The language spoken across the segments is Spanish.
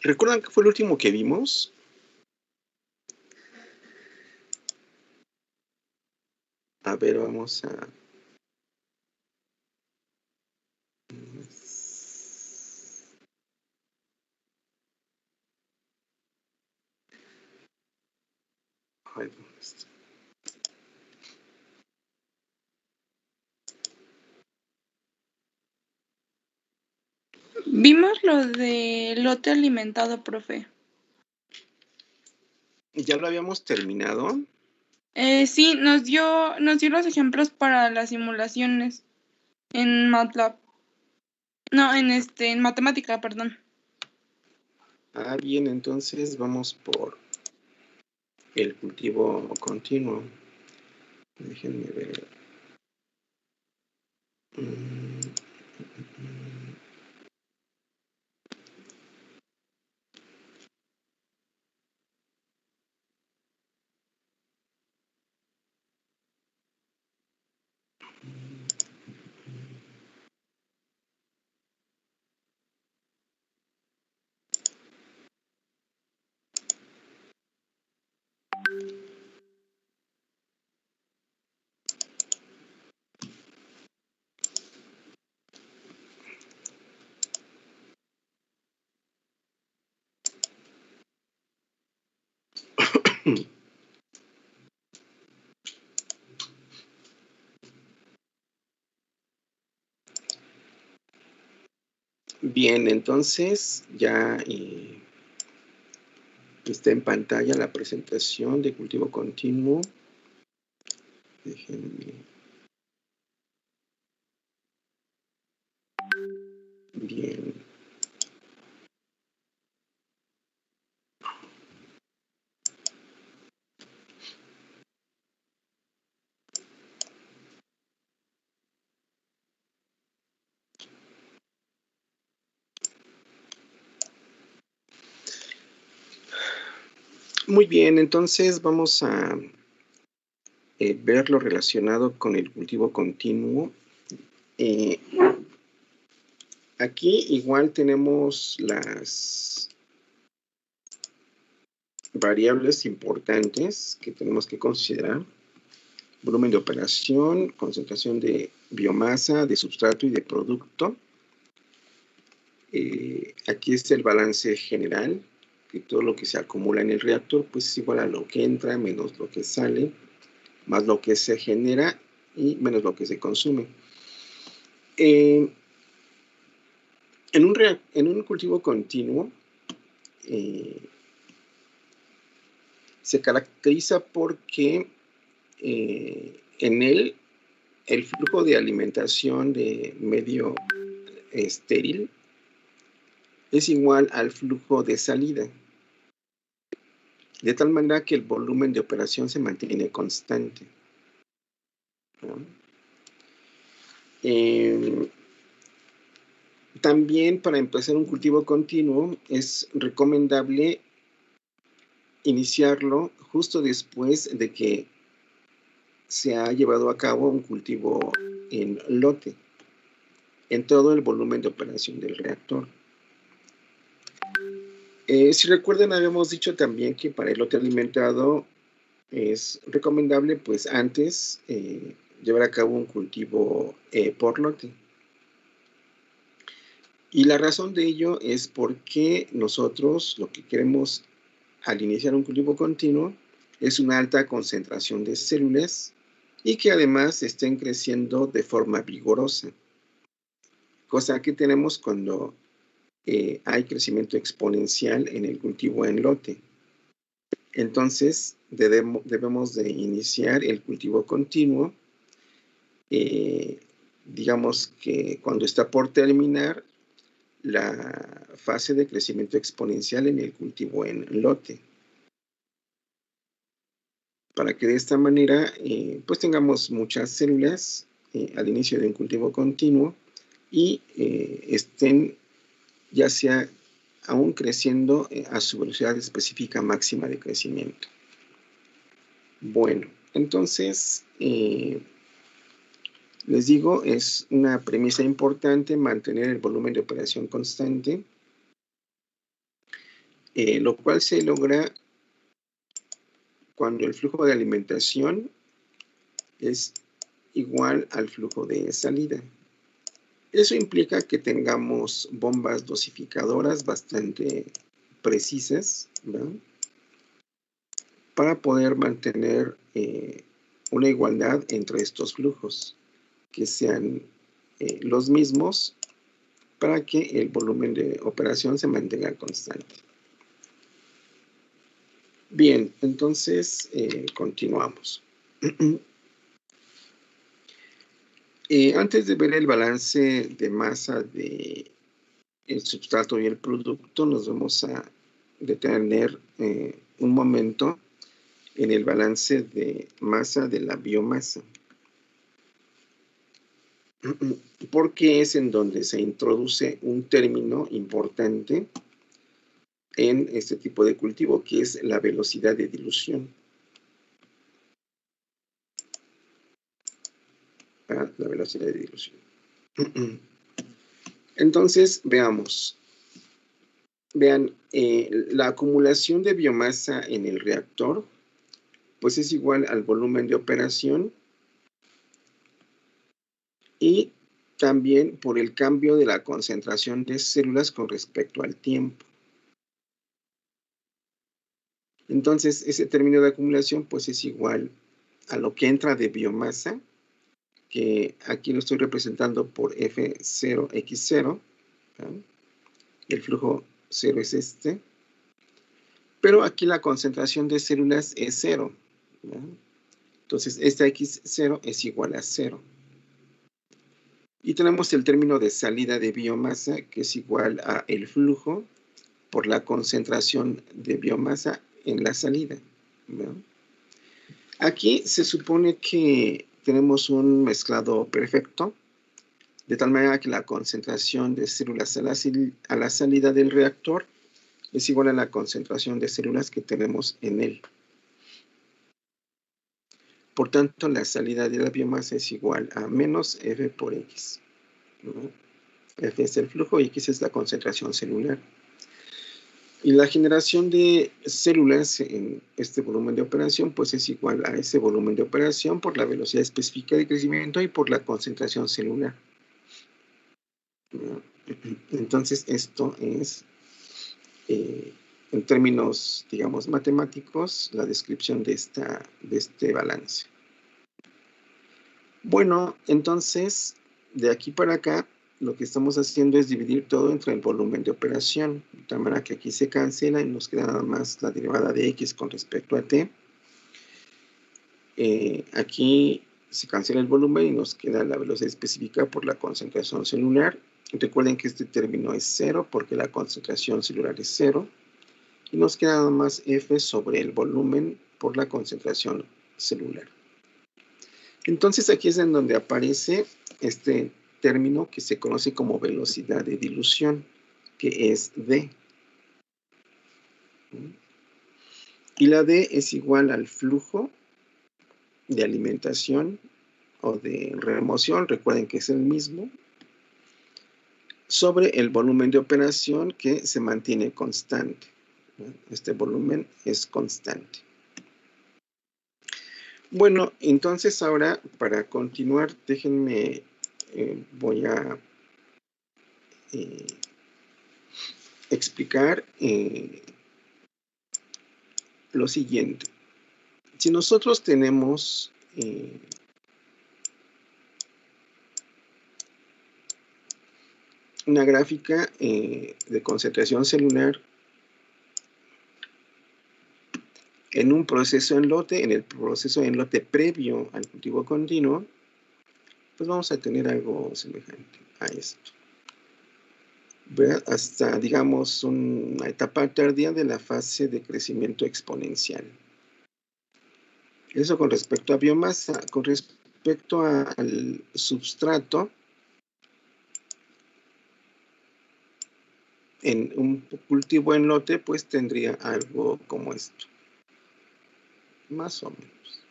¿Recuerdan qué fue el último que vimos? A ver, vamos a... Ay, ¿dónde está? Vimos lo de lote alimentado, profe. ¿Ya lo habíamos terminado? Sí, nos dio los ejemplos para las simulaciones en MATLAB. No, en matemática, perdón. Ah, bien, entonces vamos por el cultivo continuo. Déjenme ver. Bien, entonces ya está en pantalla la presentación de cultivo continuo. Déjenme. Bien. Muy bien, entonces vamos a ver lo relacionado con el cultivo continuo. Aquí igual tenemos las variables importantes que tenemos que considerar: volumen de operación, concentración de biomasa, de sustrato y de producto. Aquí está el balance general, que todo lo que se acumula en el reactor pues es igual a lo que entra menos lo que sale, más lo que se genera y menos lo que se consume. En un cultivo continuo se caracteriza porque en él el flujo de alimentación de medio estéril es igual al flujo de salida, de tal manera que el volumen de operación se mantiene constante, ¿no? También para empezar un cultivo continuo es recomendable iniciarlo justo después de que se ha llevado a cabo un cultivo en lote, en todo el volumen de operación del reactor. Si recuerdan, habíamos dicho también que para el lote alimentado es recomendable pues antes llevar a cabo un cultivo por lote. Y la razón de ello es porque nosotros lo que queremos al iniciar un cultivo continuo es una alta concentración de células y que además estén creciendo de forma vigorosa, cosa que tenemos cuando hay crecimiento exponencial en el cultivo en lote. Entonces debemos de iniciar el cultivo continuo, digamos que cuando está por terminar la fase de crecimiento exponencial en el cultivo en lote, para que de esta manera pues tengamos muchas células al inicio de un cultivo continuo y estén ya sea aún creciendo a su velocidad específica máxima de crecimiento. Bueno, entonces, les digo, es una premisa importante mantener el volumen de operación constante, lo cual se logra cuando el flujo de alimentación es igual al flujo de salida. Eso implica que tengamos bombas dosificadoras bastante precisas, ¿verdad?, para poder mantener una igualdad entre estos flujos, que sean los mismos para que el volumen de operación se mantenga constante. Bien, entonces continuamos. Antes de ver el balance de masa de el sustrato y el producto, nos vamos a detener un momento en el balance de masa de la biomasa, porque es en donde se introduce un término importante en este tipo de cultivo, que es la velocidad de dilución. La velocidad de dilución. Entonces, veamos. Vean, la acumulación de biomasa en el reactor, pues es igual al volumen de operación y también por el cambio de la concentración de células con respecto al tiempo. Entonces, ese término de acumulación, pues es igual a lo que entra de biomasa, que aquí lo estoy representando por F0x0, ¿sí? El flujo 0 es este, pero aquí la concentración de células es 0, ¿sí? Entonces, esta X0 es igual a 0. Y tenemos el término de salida de biomasa, que es igual a el flujo por la concentración de biomasa en la salida, ¿no? Aquí se supone que tenemos un mezclado perfecto, de tal manera que la concentración de células a la salida del reactor es igual a la concentración de células que tenemos en él. Por tanto, la salida de la biomasa es igual a menos F por X, ¿no? F es el flujo y X es la concentración celular. Y la generación de células en este volumen de operación, pues es igual a ese volumen de operación por la velocidad específica de crecimiento y por la concentración celular. Entonces, esto es, en términos, digamos, matemáticos, la descripción de este balance. Bueno, entonces, de aquí para acá, lo que estamos haciendo es dividir todo entre el volumen de operación, de tal manera que aquí se cancela y nos queda nada más la derivada de X con respecto a T. Aquí se cancela el volumen y nos queda la velocidad específica por la concentración celular. Recuerden que este término es 0 porque la concentración celular es 0. Y nos queda nada más F sobre el volumen por la concentración celular. Entonces aquí es en donde aparece este término que se conoce como velocidad de dilución, que es D. Y la D es igual al flujo de alimentación o de remoción, recuerden que es el mismo, sobre el volumen de operación que se mantiene constante. Este volumen es constante. Bueno, entonces ahora para continuar, déjenme, voy a explicar lo siguiente. Si nosotros tenemos una gráfica de concentración celular en un proceso en lote, en el proceso en lote previo al cultivo continuo, pues vamos a tener algo semejante a esto. ¿Verdad? Hasta, digamos, una etapa tardía de la fase de crecimiento exponencial. Eso con respecto a biomasa. Con respecto al substrato, en un cultivo en lote, pues tendría algo como esto. Más o menos.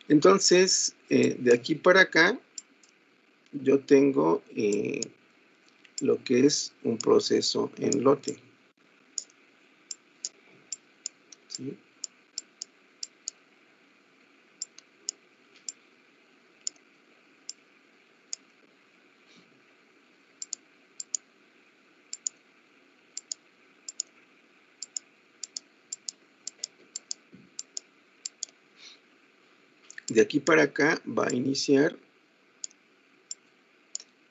Entonces, de aquí para acá, yo tengo lo que es un proceso en lote. ¿Sí? De aquí para acá va a iniciar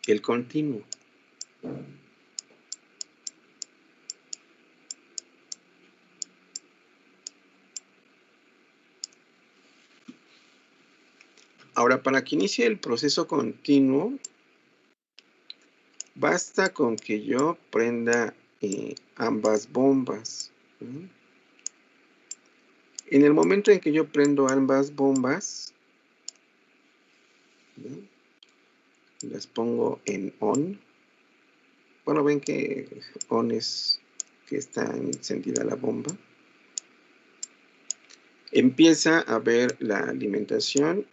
el continuo. Ahora, para que inicie el proceso continuo, basta con que yo prenda ambas bombas. ¿Sí? En el momento en que yo prendo ambas bombas, ¿sí? Las pongo en on. Bueno, ven que on es que está encendida la bomba. Empieza a ver la alimentación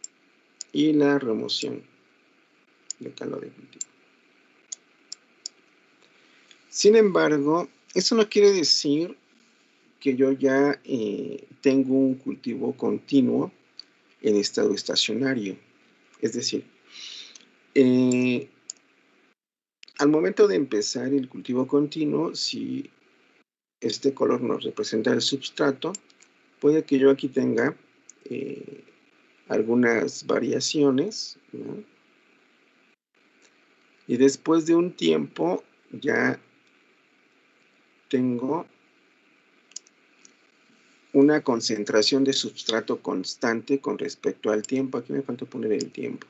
y la remoción de calor de cultivo. Sin embargo, eso no quiere decir que yo ya tengo un cultivo continuo en estado estacionario. Es decir, al momento de empezar el cultivo continuo, si este color nos representa el substrato, puede que yo aquí tenga algunas variaciones, ¿no? Y después de un tiempo ya tengo una concentración de substrato constante con respecto al tiempo. Aquí me falta poner el tiempo.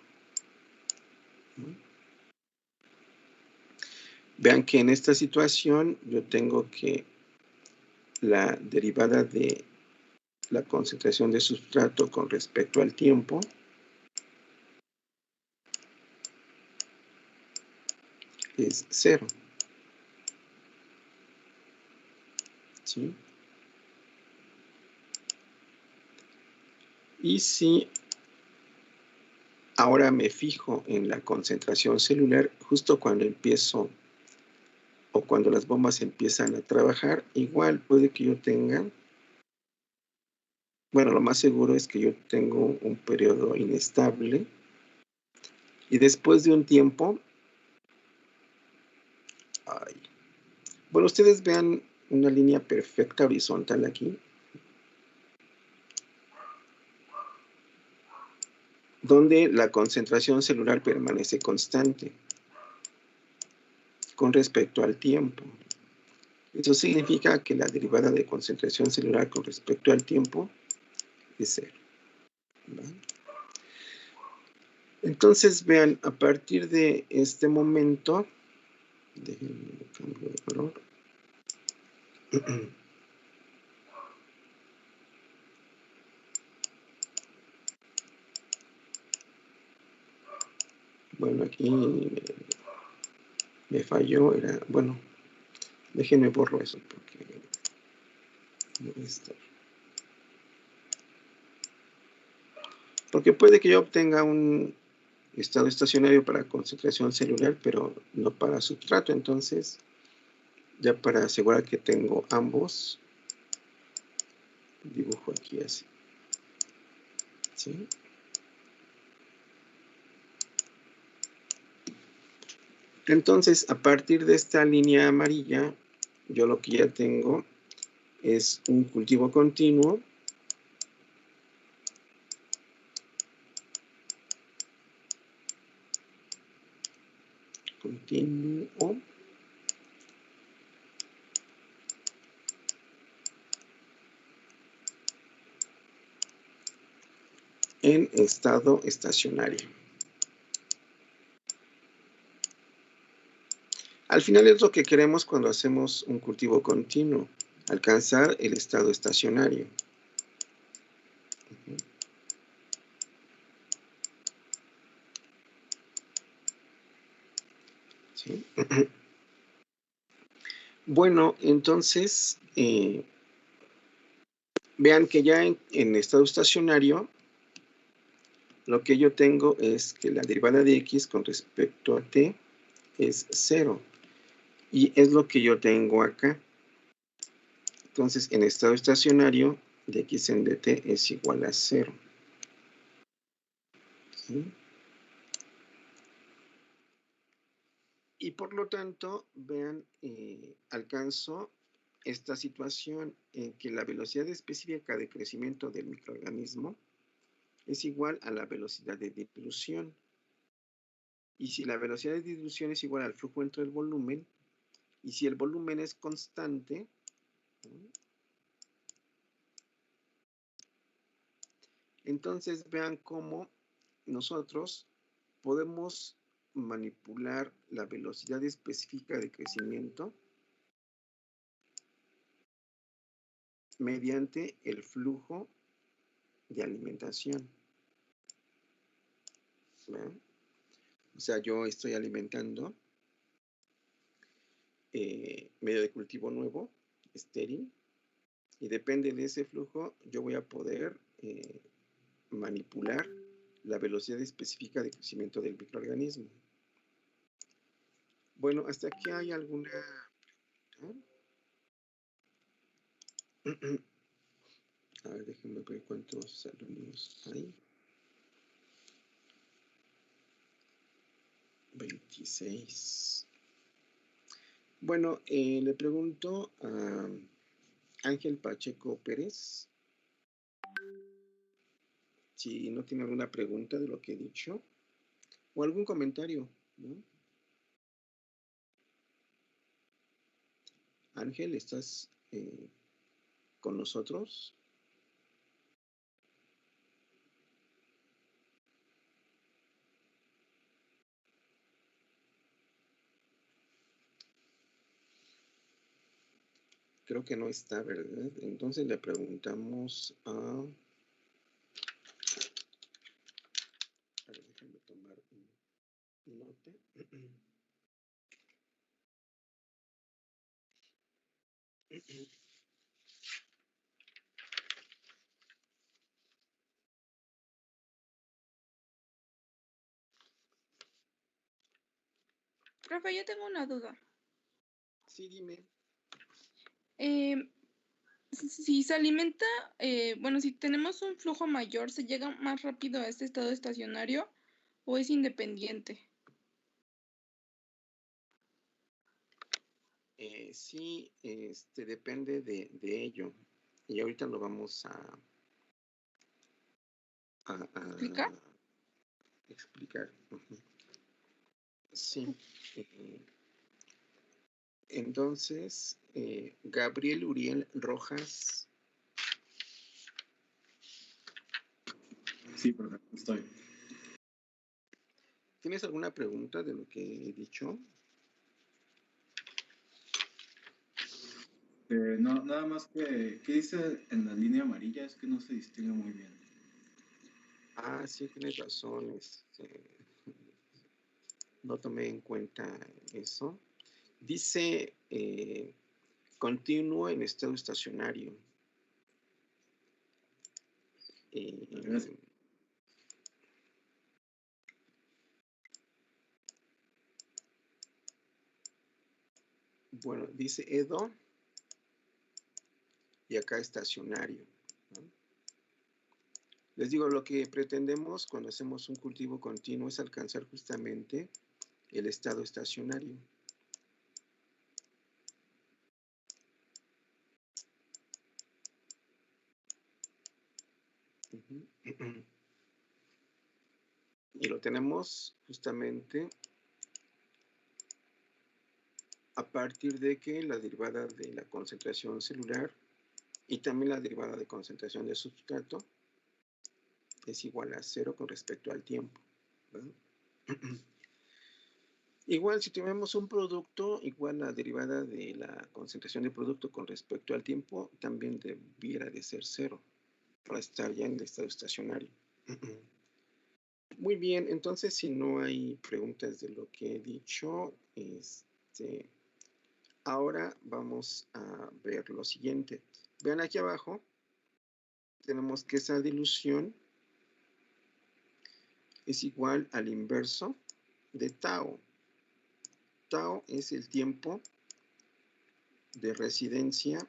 ¿No? Vean que en esta situación yo tengo que la derivada de la concentración de sustrato con respecto al tiempo es 0. ¿Sí? Y si ahora me fijo en la concentración celular, justo cuando empiezo o cuando las bombas empiezan a trabajar, igual puede que yo tenga, bueno, lo más seguro es que yo tengo un periodo inestable y después de un tiempo, bueno, ustedes vean una línea perfecta horizontal aquí, donde la concentración celular permanece constante con respecto al tiempo. Eso significa que la derivada de concentración celular con respecto al tiempo es 0. ¿Vale? Entonces, vean, a partir de este momento, déjenme cambiar de color. Bueno, aquí me falló, era, bueno, déjenme borro eso porque no está. Porque puede que yo obtenga un estado estacionario para concentración celular, pero no para substrato. Entonces, ya para asegurar que tengo ambos, dibujo aquí así. ¿Sí? Entonces, a partir de esta línea amarilla, yo lo que ya tengo es un cultivo continuo en estado estacionario. Al final es lo que queremos cuando hacemos un cultivo continuo, alcanzar el estado estacionario. ¿Sí? Bueno, entonces, vean que ya en estado estacionario, lo que yo tengo es que la derivada de x con respecto a t es 0. Y es lo que yo tengo acá. Entonces, en estado estacionario, de x en dt es igual a 0. ¿Sí? Y por lo tanto, vean, alcanzo esta situación en que la velocidad específica de crecimiento del microorganismo es igual a la velocidad de dilución. Y si la velocidad de dilución es igual al flujo entre el volumen, y si el volumen es constante, ¿no? Entonces vean cómo nosotros podemos manipular la velocidad específica de crecimiento mediante el flujo de alimentación. ¿Ven? O sea, yo estoy alimentando medio de cultivo nuevo, estéril, y depende de ese flujo, yo voy a poder manipular la velocidad específica de crecimiento del microorganismo. Bueno, hasta aquí hay alguna pregunta. A ver, déjenme ver cuántos alumnos hay. 26. Bueno, le pregunto a Ángel Pacheco Pérez si no tiene alguna pregunta de lo que he dicho o algún comentario, ¿no? Ángel, ¿estás con nosotros? Creo que no está, ¿verdad? Entonces le preguntamos a... A ver, déjenme tomar un nota. Profe, yo tengo una duda. Sí, dime. Si se alimenta, bueno, si tenemos un flujo mayor, ¿se llega más rápido a este estado estacionario o es independiente? Sí, depende de ello. Y ahorita lo vamos a ¿Explicar? explicar. Ujú. Sí. Entonces, Gabriel Uriel Rojas. Sí, perfecto, estoy. ¿Tienes alguna pregunta de lo que he dicho? No, nada más que, ¿qué dice en la línea amarilla? Es que no se distingue muy bien. Ah, sí, tienes razón. No tomé en cuenta eso. Dice continuo en estado estacionario. Gracias. Bueno, dice Edo y acá estacionario, ¿no? Les digo, lo que pretendemos cuando hacemos un cultivo continuo es alcanzar justamente el estado estacionario. Y lo tenemos justamente a partir de que la derivada de la concentración celular y también la derivada de concentración de sustrato es igual a 0 con respecto al tiempo, ¿verdad? Igual, si tenemos un producto, igual la derivada de la concentración del producto con respecto al tiempo también debiera de ser 0 para estar ya en el estado estacionario. Muy bien, entonces si no hay preguntas de lo que he dicho, Ahora vamos a ver lo siguiente. Vean aquí abajo, tenemos que esa dilución es igual al inverso de tau. Tau es el tiempo de residencia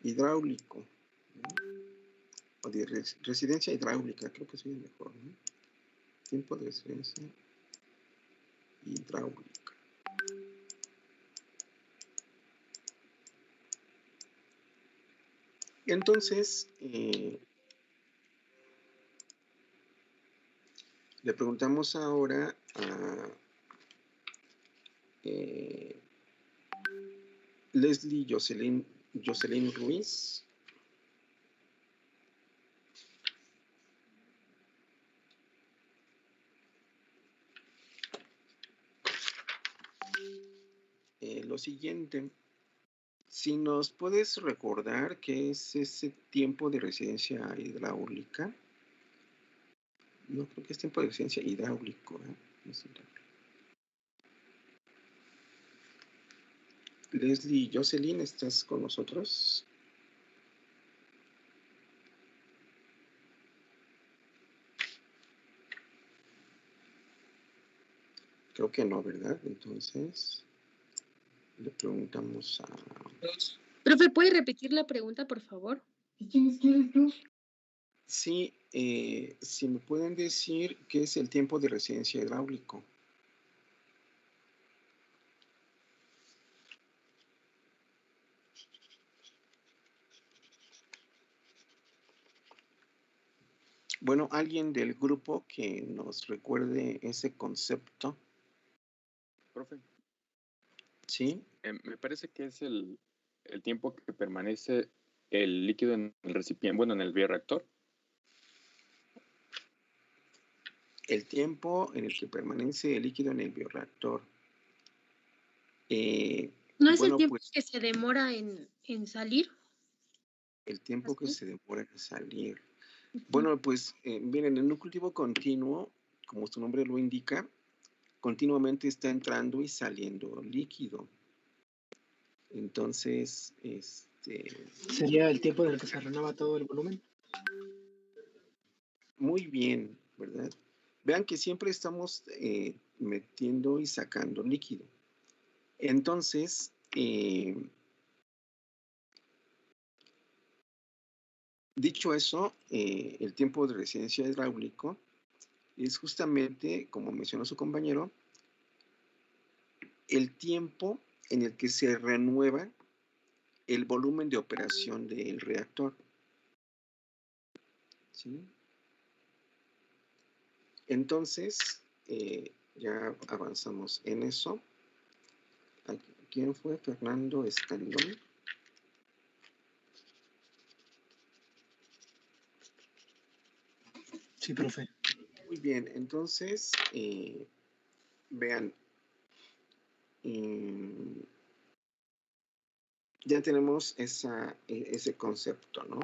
hidráulico, ¿no? O de residencia hidráulica, creo que es mejor, ¿no? Tiempo de residencia hidráulica. Entonces, le preguntamos ahora a Leslie Jocelyn Ruiz. Lo siguiente, si nos puedes recordar qué es ese tiempo de residencia hidráulica. No, creo que es tiempo de residencia hidráulico, ¿eh? No es hidráulico. Leslie Jocelyn, ¿estás con nosotros? Creo que no, ¿verdad? Entonces, le preguntamos a... Profe, ¿puede repetir la pregunta, por favor? Sí, si me pueden decir qué es el tiempo de residencia hidráulico. Bueno, alguien del grupo que nos recuerde ese concepto. Profe, ¿Sí? me parece que es el tiempo que permanece el líquido en el recipiente, bueno, en el bioreactor. El tiempo en el que permanece el líquido en el bioreactor. ¿No es bueno, el tiempo pues, que se demora en salir? el tiempo que ¿Así? se demora en salir. Bueno, pues, miren, en un cultivo continuo, como su nombre lo indica, continuamente está entrando y saliendo líquido. Entonces, ¿Sería el tiempo en el que se renueva todo el volumen? muy bien, ¿verdad? Vean que siempre estamos metiendo y sacando líquido. Entonces, dicho eso, el tiempo de residencia hidráulico es justamente, como mencionó su compañero, el tiempo en el que se renueva el volumen de operación del reactor. ¿Sí? Entonces, ya avanzamos en eso. ¿Quién fue? Fernando Escandón. Sí, profe. Muy bien, entonces, vean, ya tenemos ese concepto, ¿no?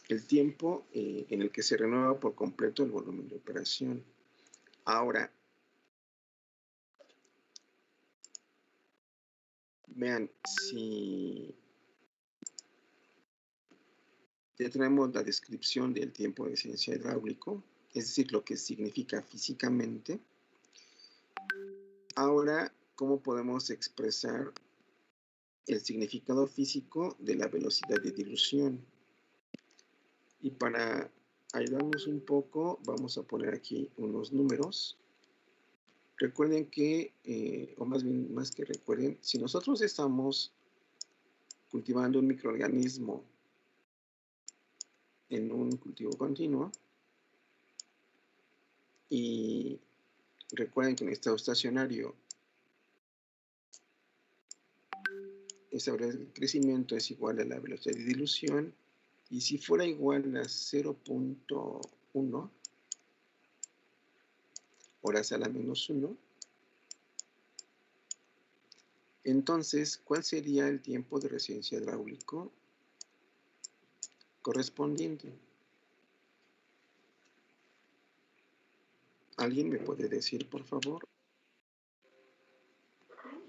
El tiempo en el que se renueva por completo el volumen de operación. Ahora, vean, si ya tenemos la descripción del tiempo de residencia hidráulico, es decir, lo que significa físicamente. Ahora, ¿cómo podemos expresar el significado físico de la velocidad de dilución? Y para ayudarnos un poco, vamos a poner aquí unos números. Recuerden que, o más bien, más que recuerden, si nosotros estamos cultivando un microorganismo en un cultivo continuo, y recuerden que en estado estacionario esa velocidad de crecimiento es igual a la velocidad de dilución, y si fuera igual a 0.1 horas a la menos 1, Entonces, ¿cuál sería el tiempo de resistencia hidráulico correspondiente? ¿Alguien me puede decir, por favor?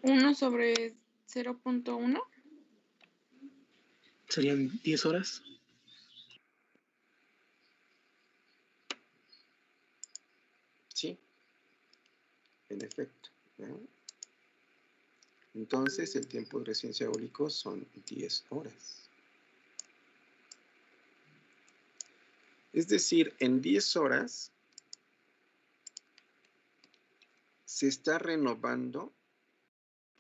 1 sobre 0.1. Serían 10 horas. Sí, en efecto. ¿No? Entonces, el tiempo de resistencia eólico son 10 horas. Es decir, en 10 horas se está renovando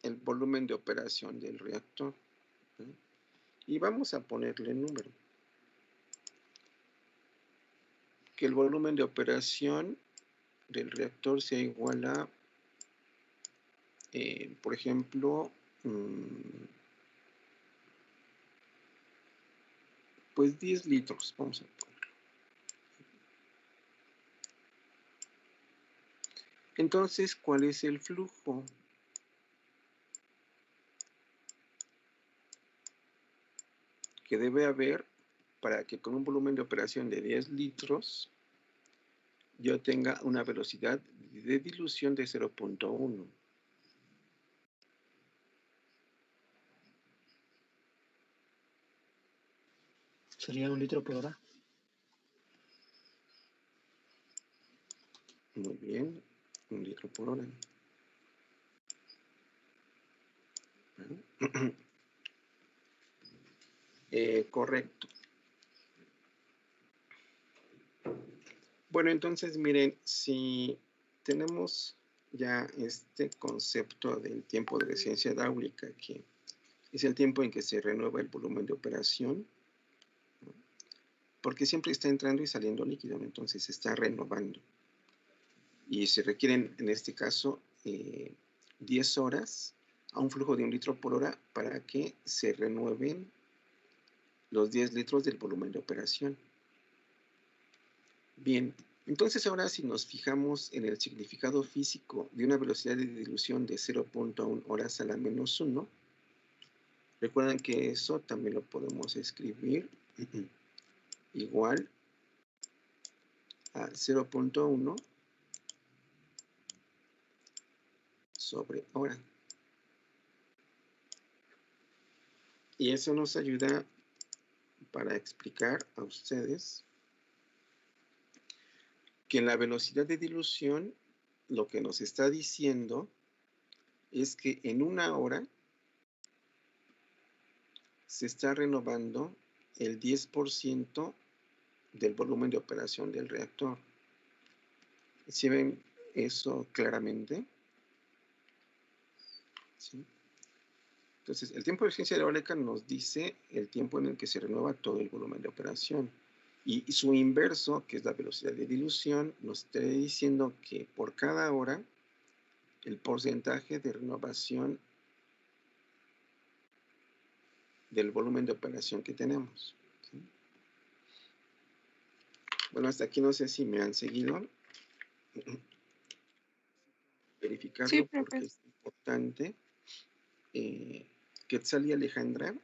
el volumen de operación del reactor. ¿No? Y vamos a ponerle número. Que el volumen de operación del reactor sea igual a, por ejemplo, pues 10 litros, vamos a ponerlo. Entonces, ¿cuál es el flujo? Que debe haber para que con un volumen de operación de 10 litros yo tenga una velocidad de dilución de 0.1. Sería 1 litro por hora. Muy bien, 1 litro por hora. Correcto. Bueno, entonces miren, si tenemos ya este concepto del tiempo de resistencia hidráulica, que es el tiempo en que se renueva el volumen de operación, ¿no? Porque siempre está entrando y saliendo líquido, ¿no? Entonces se está renovando. Y se requieren, en este caso, 10 horas a un flujo de 1 litro por hora para que se renueven los 10 litros del volumen de operación. Bien, entonces ahora si nos fijamos en el significado físico de una velocidad de dilución de 0.1 horas a la menos 1, recuerden que eso también lo podemos escribir igual a 0.1 sobre hora. Y eso nos ayuda para explicar a ustedes que en la velocidad de dilución lo que nos está diciendo es que en 1 hora se está renovando el 10% del volumen de operación del reactor. ¿Sí ven eso claramente? ¿Sí? Entonces, el tiempo de eficiencia hidráulica nos dice el tiempo en el que se renueva todo el volumen de operación. Y su inverso, que es la velocidad de dilución, nos está diciendo que por cada hora el porcentaje de renovación del volumen de operación que tenemos. ¿Sí? Bueno, hasta aquí no sé si me han seguido. Verificarlo Sí, porque profe. es importante. Quetzal y Alejandra.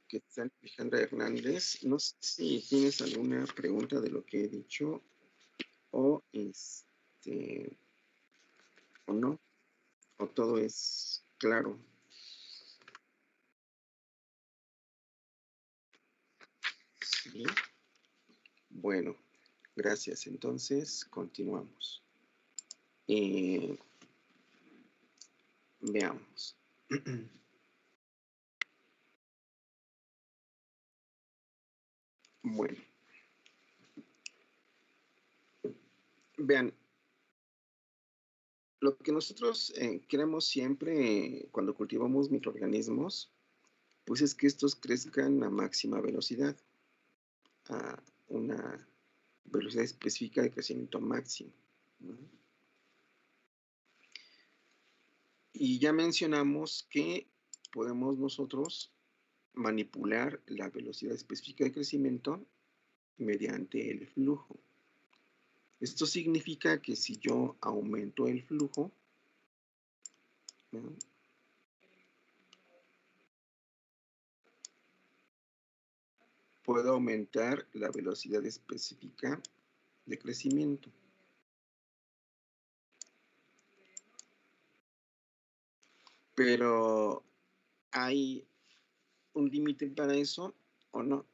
Quetzal y Alejandra Hernández. No sé si tienes alguna pregunta de lo que he dicho o o no, o todo es claro. Sí. Bueno, gracias. Entonces, continuamos. Veamos. Bueno. Vean, lo que nosotros queremos siempre cuando cultivamos microorganismos, pues es que estos crezcan a máxima velocidad, a una velocidad específica de crecimiento máximo, ¿no? Y ya mencionamos que podemos nosotros manipular la velocidad específica de crecimiento mediante el flujo. Esto significa que si yo aumento el flujo, ¿no?, puedo aumentar la velocidad específica de crecimiento. Pero, ¿hay un límite para eso o no?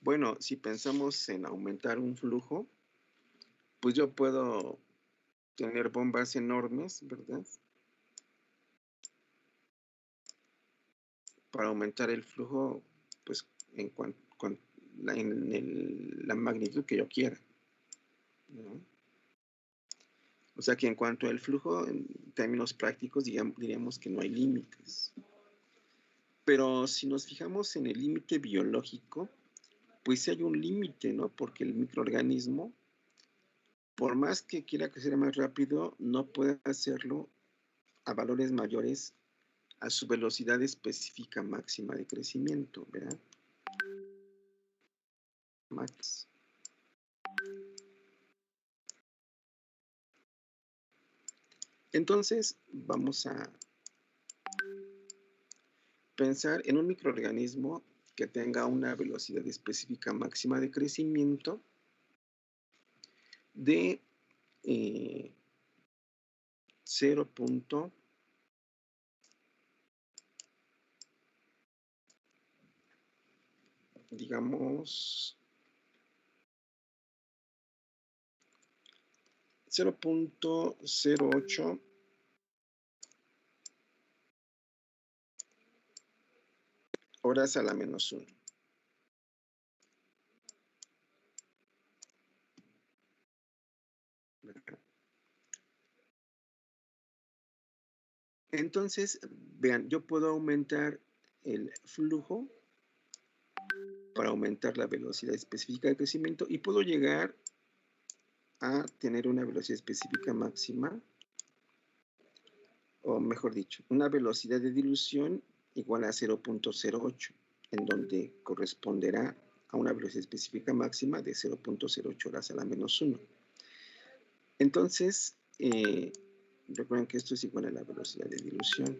Bueno, si pensamos en aumentar un flujo, pues yo puedo tener bombas enormes, ¿verdad?, para aumentar el flujo, pues, en la magnitud que yo quiera, ¿no? O sea que en cuanto al flujo, en términos prácticos, diríamos que no hay límites. Pero si nos fijamos en el límite biológico, pues sí hay un límite, ¿no? Porque el microorganismo, por más que quiera crecer más rápido, no puede hacerlo a valores mayores a su velocidad específica máxima de crecimiento, ¿verdad? Max. Entonces, vamos a pensar en un microorganismo que tenga una velocidad específica máxima de crecimiento de 0. Digamos 0.08 horas a la menos 1. Entonces, vean, yo puedo aumentar el flujo para aumentar la velocidad específica de crecimiento y puedo llegar a tener una velocidad específica máxima, o mejor dicho, una velocidad de dilución igual a 0.08, en donde corresponderá a una velocidad específica máxima de 0.08 horas a la menos 1. Entonces, recuerden que esto es igual a la velocidad de dilución.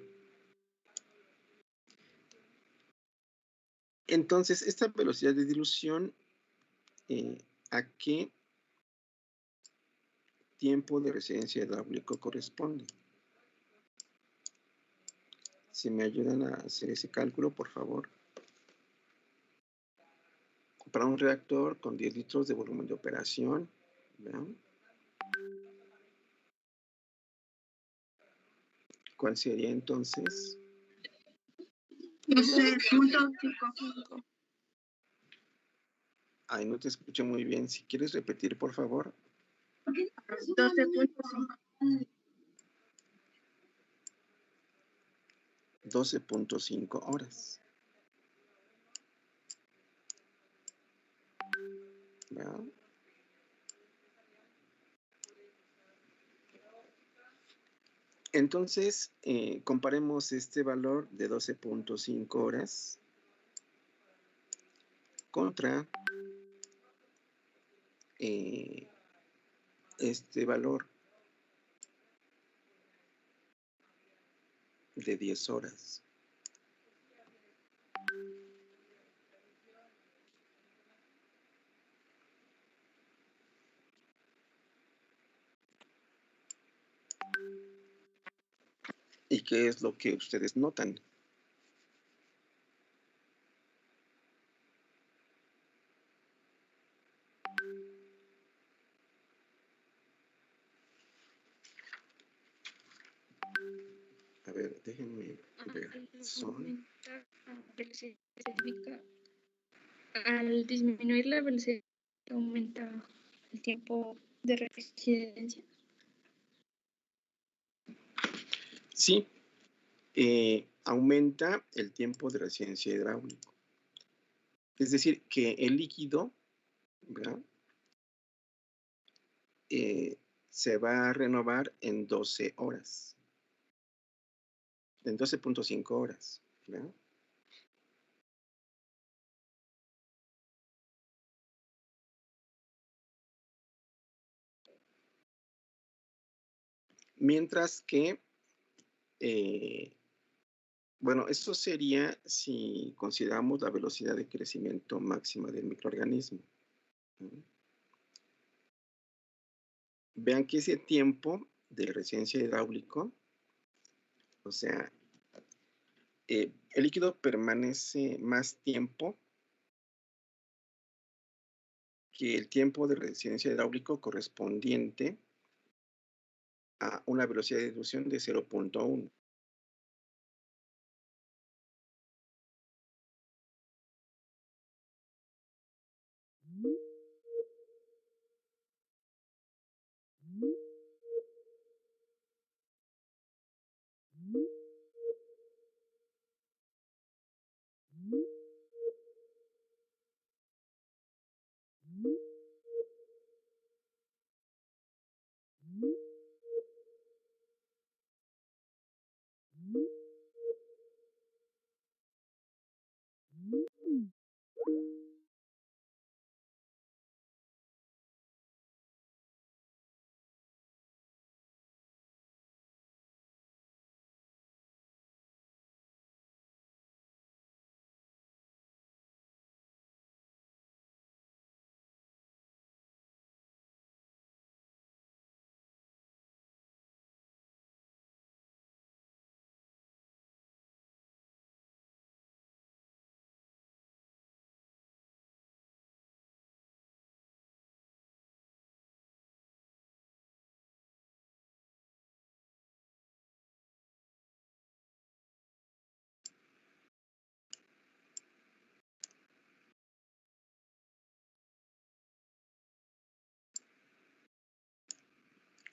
Entonces, esta velocidad de dilución, ¿a qué tiempo de residencia hidráulico corresponde? Si me ayudan a hacer ese cálculo, por favor. Para un reactor con 10 litros de volumen de operación, ¿vean? ¿Cuál sería entonces? 12.55. Ay, no te escucho muy bien. Si quieres repetir, por favor. 12.5. 12.5 horas. ¿Vean? Entonces, comparemos este valor de 12.5 horas contra este valor de 10 horas. ¿Y qué es lo que ustedes notan? A ver, déjenme ver. Son... Al disminuir la velocidad, aumenta el tiempo de residencia. Sí, aumenta el tiempo de residencia hidráulico. Es decir, que el líquido, ¿verdad?, se va a renovar en 12 horas. En 12.5 horas. ¿verdad? Mientras que, bueno, eso sería si consideramos la velocidad de crecimiento máxima del microorganismo. Vean que ese tiempo de resistencia hidráulico, o sea, el líquido permanece más tiempo que el tiempo de resistencia hidráulico correspondiente a una velocidad de dilución de 0.1.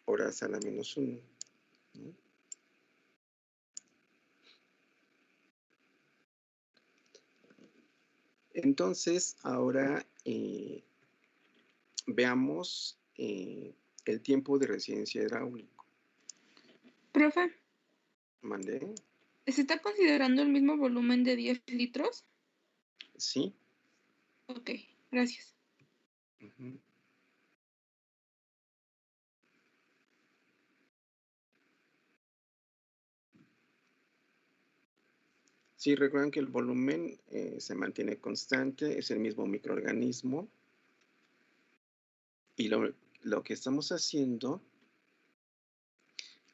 Horas a la menos 1. ¿No? Entonces, ahora veamos el tiempo de resistencia hidráulico. Profe, ¿Mandé? ¿se está considerando el mismo volumen de 10 litros? Sí. Ok, gracias. Uh-huh. Sí, recuerden que el volumen se mantiene constante, es el mismo microorganismo. Y lo que estamos haciendo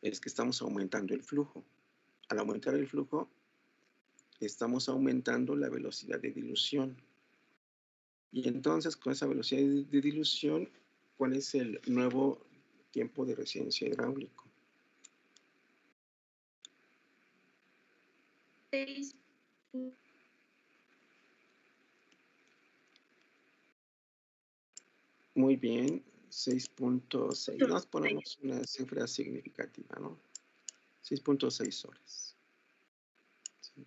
es que estamos aumentando el flujo. Al aumentar el flujo, estamos aumentando la velocidad de dilución. Y entonces, con esa velocidad de dilución, ¿cuál es el nuevo tiempo de resistencia hidráulico? 6. Muy bien, 6.6. Nos ponemos una cifra significativa, ¿no? 6.6 horas. Sí.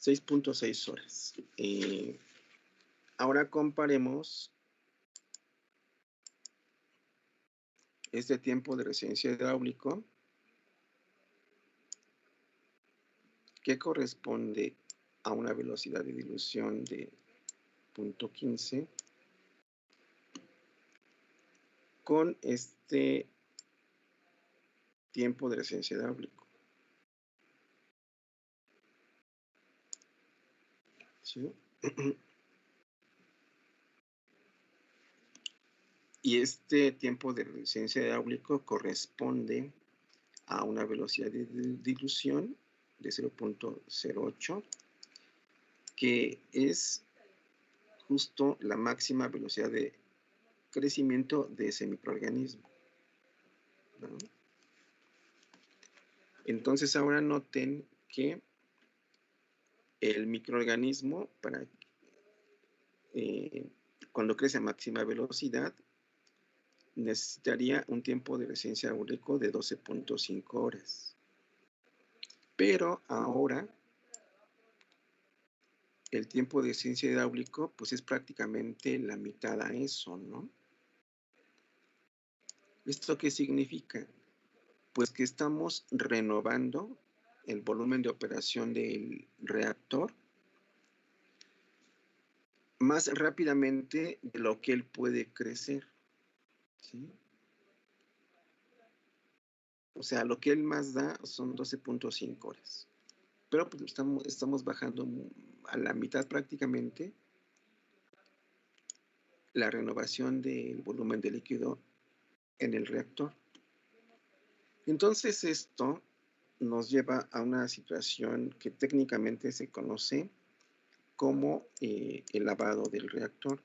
.6 horas. Ahora comparemos este tiempo de resistencia hidráulico que corresponde a una velocidad de dilución de 0.15 con este tiempo de resistencia hidráulico. ¿Sí? Y este tiempo de resistencia hidráulico corresponde a una velocidad de dilución de 0.08, que es justo la máxima velocidad de crecimiento de ese microorganismo, ¿no? Entonces ahora noten que el microorganismo, cuando crece a máxima velocidad, necesitaría un tiempo de resistencia hidráulico de 12.5 horas. Pero ahora el tiempo de resistencia hidráulico pues es prácticamente la mitad a eso, ¿no? ¿Esto qué significa? Pues que estamos renovando el volumen de operación del reactor más rápidamente de lo que él puede crecer, ¿sí? O sea, lo que él más da son 12.5 horas. Pero pues estamos bajando a la mitad prácticamente la renovación del volumen de líquido en el reactor. Entonces esto nos lleva a una situación que técnicamente se conoce como el lavado del reactor.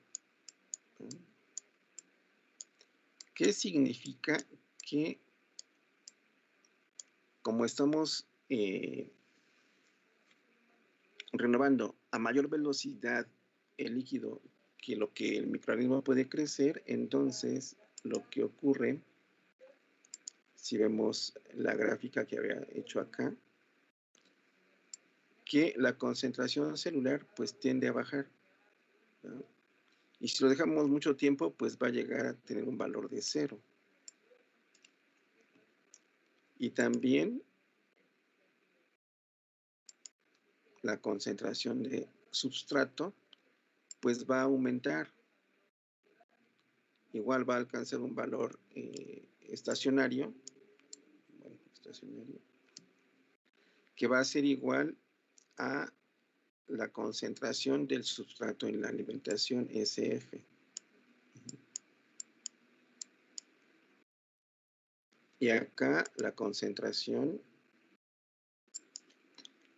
¿Qué significa? Que como estamos renovando a mayor velocidad el líquido que lo que el microorganismo puede crecer, entonces lo que ocurre, si vemos la gráfica que había hecho acá, que la concentración celular pues tiende a bajar, ¿no? Y si lo dejamos mucho tiempo, pues va a llegar a tener un valor de 0. Y también la concentración de substrato pues va a aumentar. Igual va a alcanzar un valor estacionario, que va a ser igual a la concentración del substrato en la alimentación SF. Y acá la concentración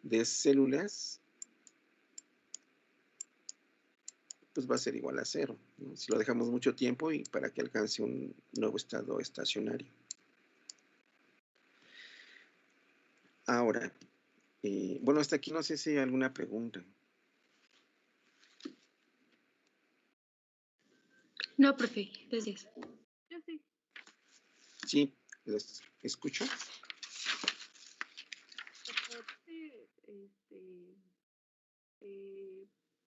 de células pues va a ser igual a 0, ¿no? Si lo dejamos mucho tiempo y para que alcance un nuevo estado estacionario. Ahora, bueno, hasta aquí no sé si hay alguna pregunta. No, profe, gracias. Yo sí. Sí, ¿les escucho? Soporte,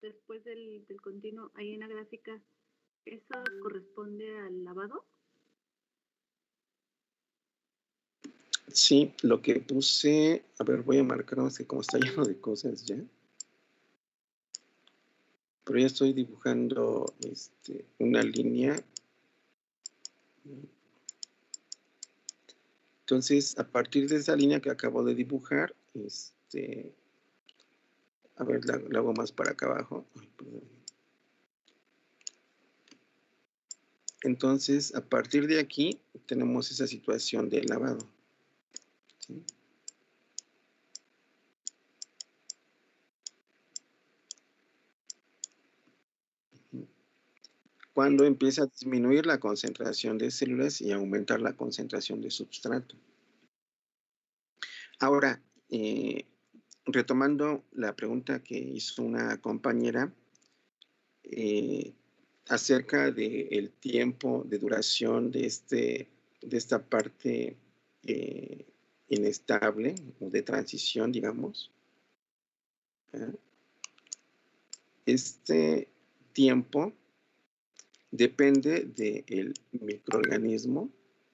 después del continuo, ahí en la gráfica, ¿eso corresponde al lavado? Sí, lo que puse, a ver, voy a marcar, no sé cómo está lleno de cosas ya. Pero ya estoy dibujando una línea. Entonces, a partir de esa línea que acabo de dibujar, a ver, la hago más para acá abajo. Ay, perdón. Entonces, a partir de aquí, tenemos esa situación de lavado, ¿sí? Cuando empieza a disminuir la concentración de células y aumentar la concentración de substrato. Ahora, retomando la pregunta que hizo una compañera acerca del tiempo de duración de esta parte inestable o de transición, digamos. Este tiempo depende del microorganismo,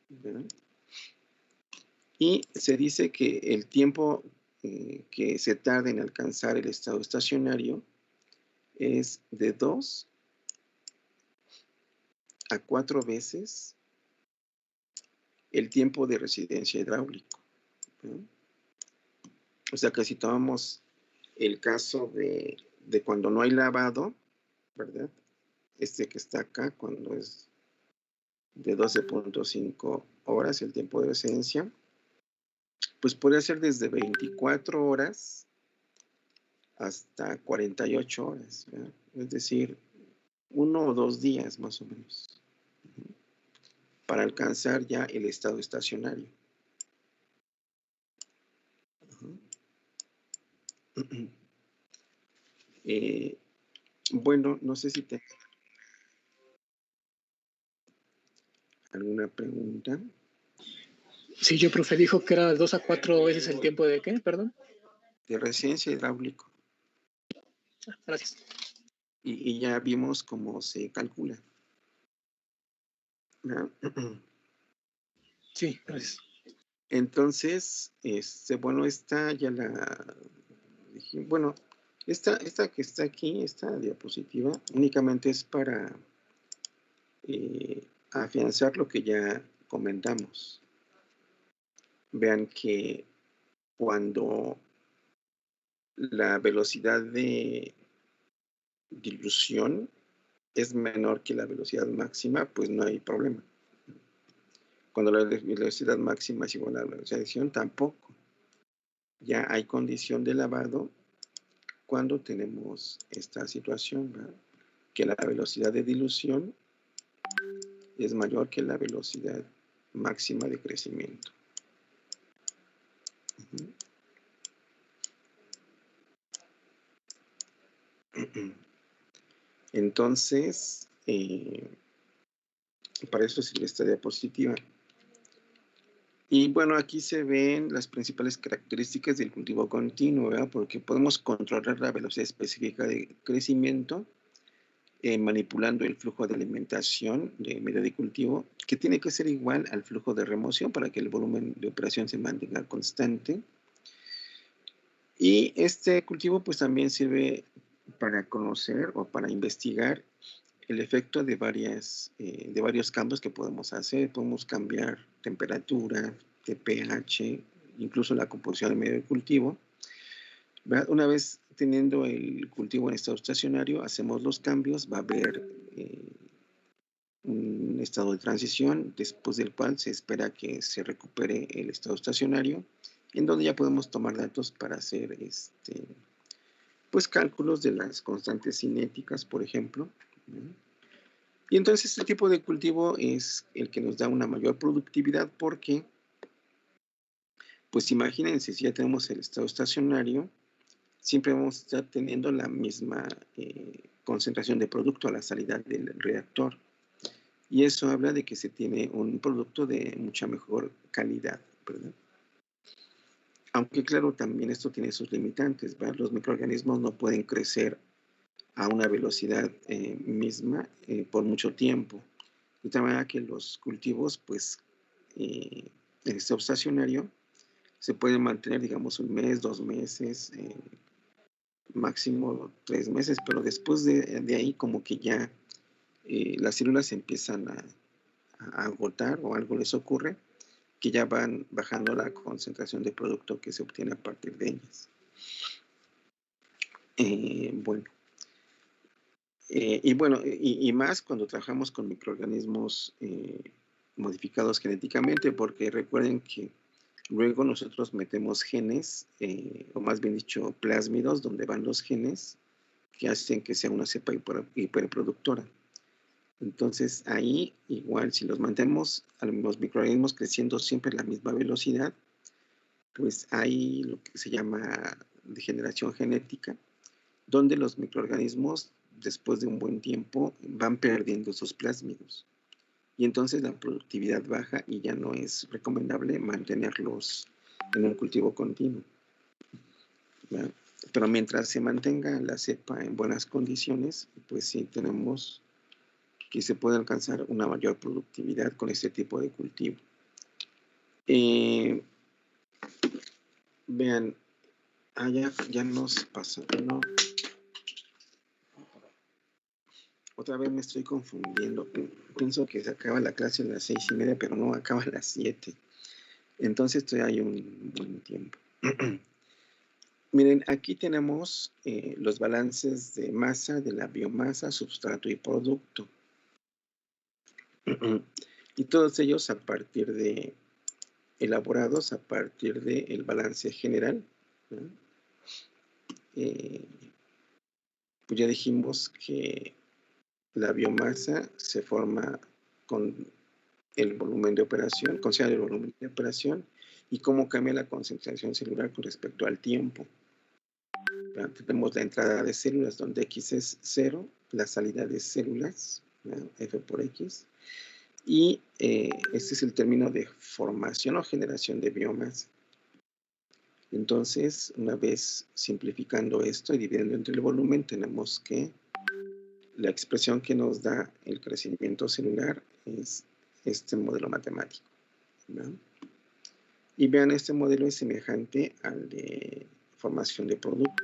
¿verdad? Y se dice que el tiempo que se tarda en alcanzar el estado estacionario es de 2 a 4 veces el tiempo de residencia hidráulico, ¿no? O sea que si tomamos el caso de cuando no hay lavado, ¿verdad? Que está acá, cuando es de 12.5 horas el tiempo de residencia, pues puede ser desde 24 horas hasta 48 horas, ¿verdad? Es decir, 1 o 2 días más o menos, para alcanzar ya el estado estacionario. Bueno, no sé si te alguna pregunta. Sí, yo, profe, dijo que era 2 a 4 veces el tiempo de ¿qué? Perdón. De residencia hidráulico. Gracias. Y ya vimos cómo se calcula, ¿no? Sí, gracias. Entonces, bueno, esta ya bueno, esta que está aquí, esta diapositiva, únicamente es para afianzar lo que ya comentamos. Vean que cuando la velocidad de dilución es menor que la velocidad máxima, pues no hay problema. Cuando la velocidad máxima es igual a la velocidad de adición, tampoco. Ya hay condición de lavado cuando tenemos esta situación, ¿verdad? Que la velocidad de dilución es mayor que la velocidad máxima de crecimiento. Entonces, para eso sirve esta diapositiva. Y bueno, aquí se ven las principales características del cultivo continuo, ¿verdad? Porque podemos controlar la velocidad específica de crecimiento manipulando el flujo de alimentación de medio de cultivo, que tiene que ser igual al flujo de remoción para que el volumen de operación se mantenga constante. Y este cultivo pues también sirve para conocer o para investigar el efecto de varios cambios que podemos hacer. Podemos cambiar temperatura, de pH, incluso la composición del medio de cultivo. ¿Verdad? Una vez teniendo el cultivo en estado estacionario, hacemos los cambios, va a haber un estado de transición, después del cual se espera que se recupere el estado estacionario, en donde ya podemos tomar datos para hacer pues cálculos de las constantes cinéticas, por ejemplo. Y entonces este tipo de cultivo es el que nos da una mayor productividad porque, pues imagínense, si ya tenemos el estado estacionario, siempre vamos a estar teniendo la misma concentración de producto a la salida del reactor. Y eso habla de que se tiene un producto de mucha mejor calidad, ¿verdad? Aunque claro, también esto tiene sus limitantes, ¿verdad? Los microorganismos no pueden crecer a una velocidad misma por mucho tiempo. De tal manera que los cultivos, pues, en estado estacionario, se pueden mantener, digamos, 1 mes, 2 meses, máximo 3 meses, pero después de ahí como que ya las células se empiezan a agotar o algo les ocurre, que ya van bajando la concentración de producto que se obtiene a partir de ellas. Bueno. Y más cuando trabajamos con microorganismos modificados genéticamente, porque recuerden que luego nosotros metemos genes, o más bien dicho, plásmidos, donde van los genes que hacen que sea una cepa hiperproductora. Entonces, ahí igual, si los mantenemos a los microorganismos creciendo siempre a la misma velocidad, pues hay lo que se llama degeneración genética, donde los microorganismos, después de un buen tiempo, van perdiendo esos plásmidos. Y entonces la productividad baja y ya no es recomendable mantenerlos en un cultivo continuo. ¿Verdad? Pero mientras se mantenga la cepa en buenas condiciones, pues sí tenemos que se puede alcanzar una mayor productividad con este tipo de cultivo. Vean, ya nos pasó, ¿no? Otra vez me estoy confundiendo. Pienso que se acaba la clase a las 6:30, pero no, acaba a las 7. Entonces todavía hay un buen tiempo. Miren, aquí tenemos los balances de masa, de la biomasa, substrato y producto. Y todos ellos elaborados a partir del balance general. Pues ya dijimos que la biomasa se forma con el volumen de operación, considera el volumen de operación y cómo cambia la concentración celular con respecto al tiempo. Tenemos la entrada de células donde X es 0, la salida de células, F por X, y este es el término de formación o generación de biomasa. Entonces, una vez simplificando esto y dividiendo entre el volumen, tenemos que la expresión que nos da el crecimiento celular es este modelo matemático. ¿no? Y vean, este modelo es semejante al de formación de producto.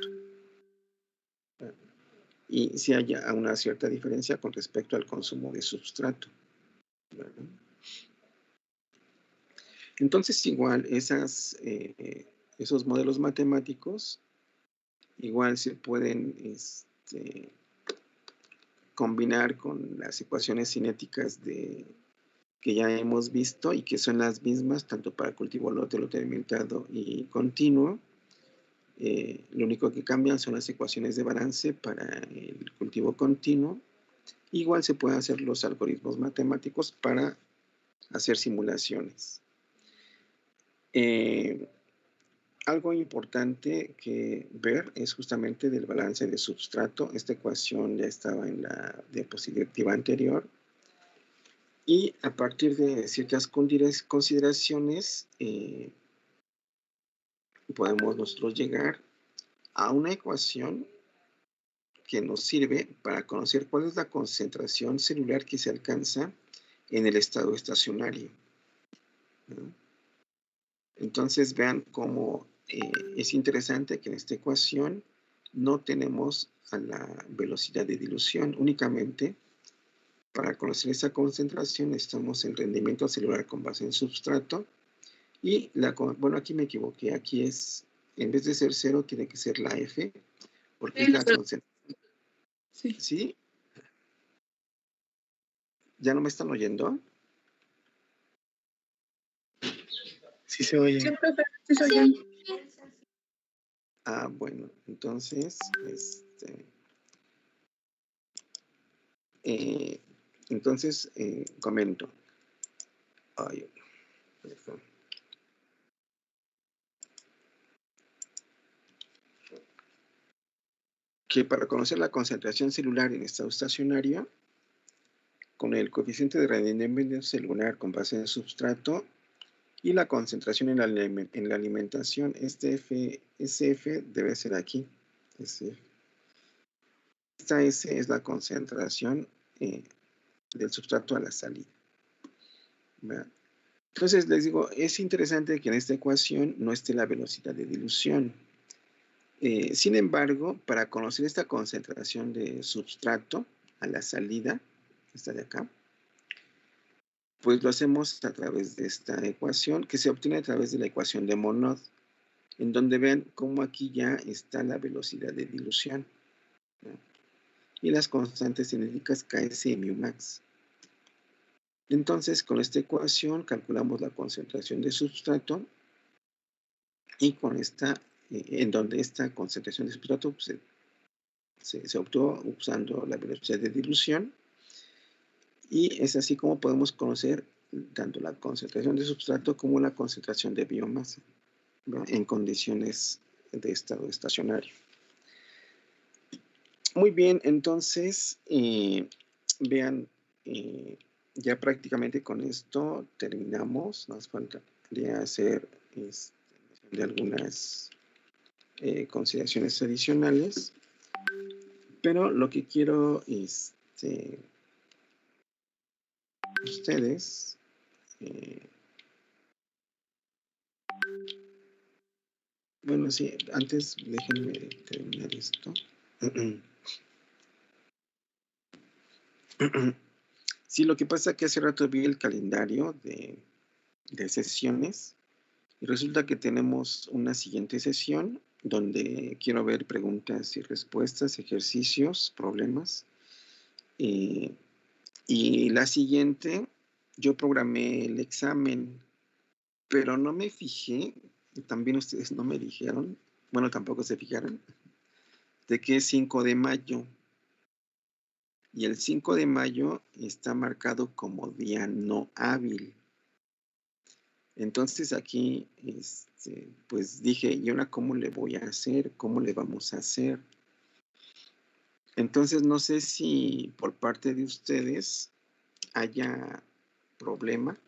¿no? Y si hay una cierta diferencia con respecto al consumo de substrato. ¿no? Entonces, igual, esos modelos matemáticos, igual se pueden combinar con las ecuaciones cinéticas que ya hemos visto y que son las mismas tanto para cultivo lote alimentado y continuo. Lo único que cambian son las ecuaciones de balance para el cultivo continuo. Igual se pueden hacer los algoritmos matemáticos para hacer simulaciones. Algo importante que ver es justamente del balance de substrato. Esta ecuación ya estaba en la diapositiva anterior. Y a partir de ciertas consideraciones, podemos nosotros llegar a una ecuación que nos sirve para conocer cuál es la concentración celular que se alcanza en el estado estacionario. ¿no? Entonces vean cómo es interesante que en esta ecuación no tenemos a la velocidad de dilución. Únicamente para conocer esa concentración necesitamos el rendimiento celular con base en substrato. Y bueno, aquí me equivoqué. Aquí es, en vez de ser 0, tiene que ser la F, porque es la concentración. Sí. ¿Sí? ¿Ya no me están oyendo? Sí se oye. Sí, profe, sí se oye. Ah, bueno, entonces, comento. Ay, perdón. Que para conocer la concentración celular en estado estacionario, con el coeficiente de rendimiento celular con base en substrato y la concentración en la alimentación, SF debe ser aquí. SF. Esta S es la concentración del substrato a la salida. ¿verdad? Entonces, les digo, es interesante que en esta ecuación no esté la velocidad de dilución. Sin embargo, para conocer esta concentración de substrato a la salida, esta de acá, pues lo hacemos a través de esta ecuación que se obtiene a través de la ecuación de Monod, en donde vean cómo aquí ya está la velocidad de dilución, ¿no? Y las constantes cinéticas Ks y μmax. Entonces, con esta ecuación calculamos la concentración de substrato y con esta, en donde esta concentración de substrato pues, se obtuvo usando la velocidad de dilución, y es así como podemos conocer tanto la concentración de substrato como la concentración de biomasa, ¿no? En condiciones de estado estacionario. Muy bien, entonces, vean, ya prácticamente con esto terminamos. Nos faltaría hacer de algunas consideraciones adicionales, pero lo que quiero ustedes bueno, sí, antes déjenme terminar esto. Sí, lo que pasa es que hace rato vi el calendario de sesiones y resulta que tenemos una siguiente sesión donde quiero ver preguntas y respuestas, ejercicios, problemas. Y la siguiente, yo programé el examen, pero no me fijé, también ustedes no me dijeron, bueno, tampoco se fijaron, de que es 5 de mayo. Y el 5 de mayo está marcado como día no hábil. Entonces aquí, pues dije, ¿y ahora cómo le voy a hacer? ¿Cómo le vamos a hacer? Entonces no sé si por parte de ustedes haya problema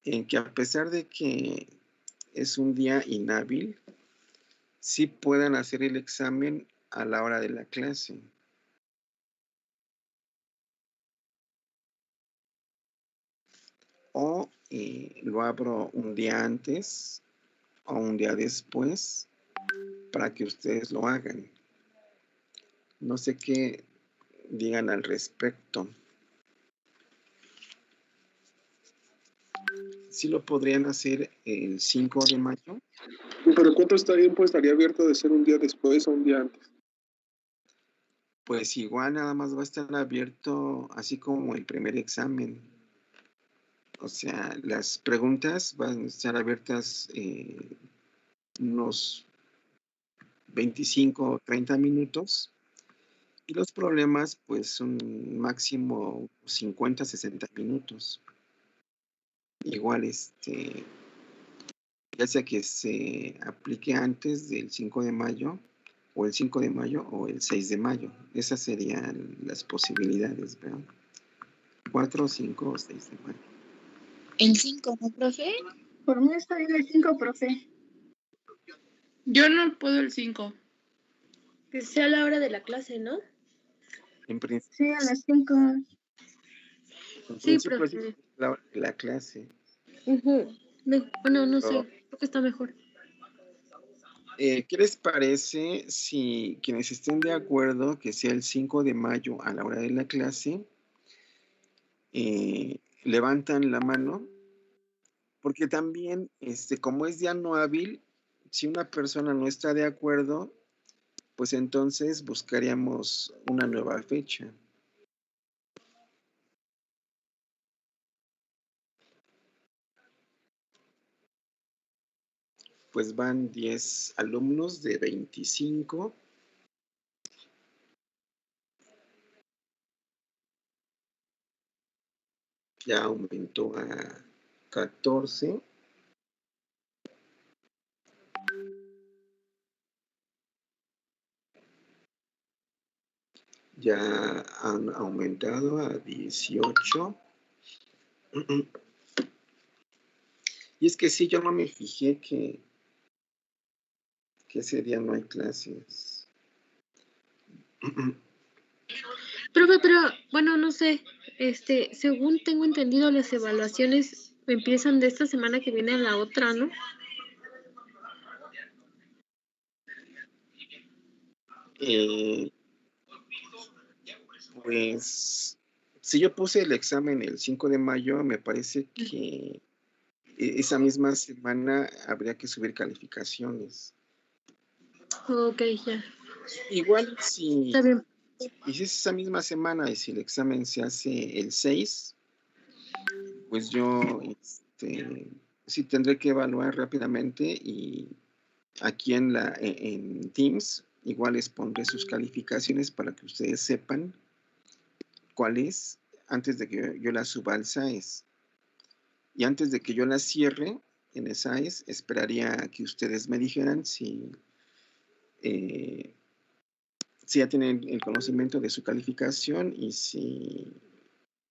en que a pesar de que es un día inhábil, sí puedan hacer el examen a la hora de la clase. O lo abro un día antes o un día después para que ustedes lo hagan. No sé qué digan al respecto. ¿Sí lo podrían hacer el 5 de mayo? ¿Pero cuánto tiempo estaría abierto de ser un día después o un día antes? Pues igual nada más va a estar abierto así como el primer examen. O sea, las preguntas van a estar abiertas unos 25 o 30 minutos y los problemas pues son máximo 50, 60 minutos. Igual ya sea que se aplique antes del 5 de mayo o el 5 de mayo o el 6 de mayo. Esas serían las posibilidades, ¿verdad? 4, 5 o 6 de mayo. El 5, ¿no, profe? Por mí está bien el 5, profe. Yo no puedo el 5. Que sea la hora de la clase, ¿no? En principio, Sí, a las 5. Sí, sí, profe. la clase. Bueno, no sé, Pero, creo que está mejor. ¿qué les parece si quienes estén de acuerdo que sea el 5 de mayo a la hora de la clase, levantan la mano? Porque también, como es día no hábil, si una persona no está de acuerdo, pues entonces buscaríamos una nueva fecha. Pues van 10 alumnos de 25. Ya aumentó a 14. Ya han aumentado a 18. Y es que sí, yo no me fijé que ese día no hay clases. Profe, pero, bueno, no sé, según tengo entendido, las evaluaciones empiezan de esta semana que viene a la otra, ¿no? Pues, si yo puse el examen el 5 de mayo, me parece que esa misma semana habría que subir calificaciones. Ok, ya. Igual si Está bien. es esa misma semana y si el examen se hace el 6, pues yo sí tendré que evaluar rápidamente y aquí en Teams igual les pondré sus calificaciones para que ustedes sepan cuáles antes de que yo las suba al SAES. Y antes de que yo las cierre en el SAES, esperaría a que ustedes me dijeran si ya tienen el conocimiento de su calificación y si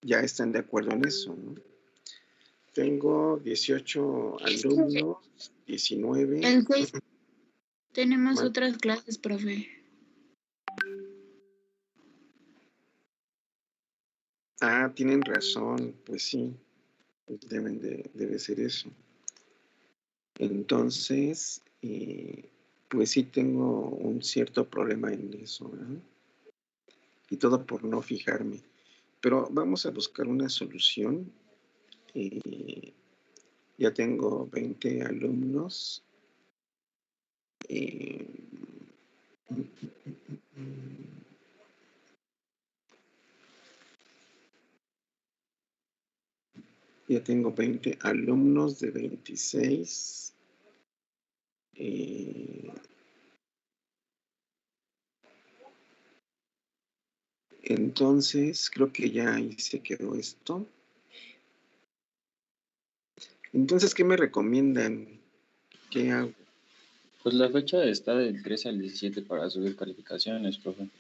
ya están de acuerdo en eso, ¿no? Tengo 18 alumnos, 19. El 6 tenemos Mal. otras clases, profe. Ah, tienen razón, pues sí, debe ser eso. Entonces, pues sí tengo un cierto problema en eso, ¿verdad? Y todo por no fijarme. Pero vamos a buscar una solución. Ya tengo 20 alumnos. Ya tengo 20 alumnos de 26. Entonces, creo que ya ahí se quedó esto. Entonces, ¿qué me recomiendan? ¿Qué hago? Pues la fecha está del 13 al 17 para subir calificaciones, profe.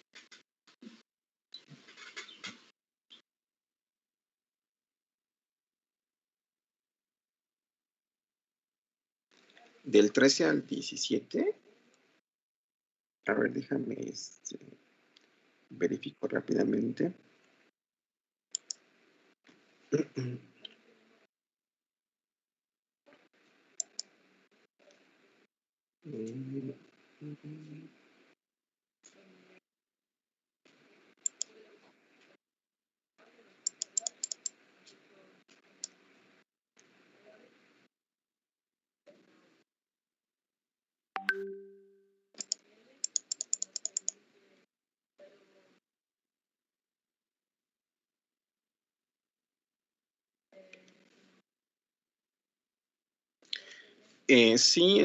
¿Del 13 al 17? A ver, déjame verifico rápidamente. Sí, entonces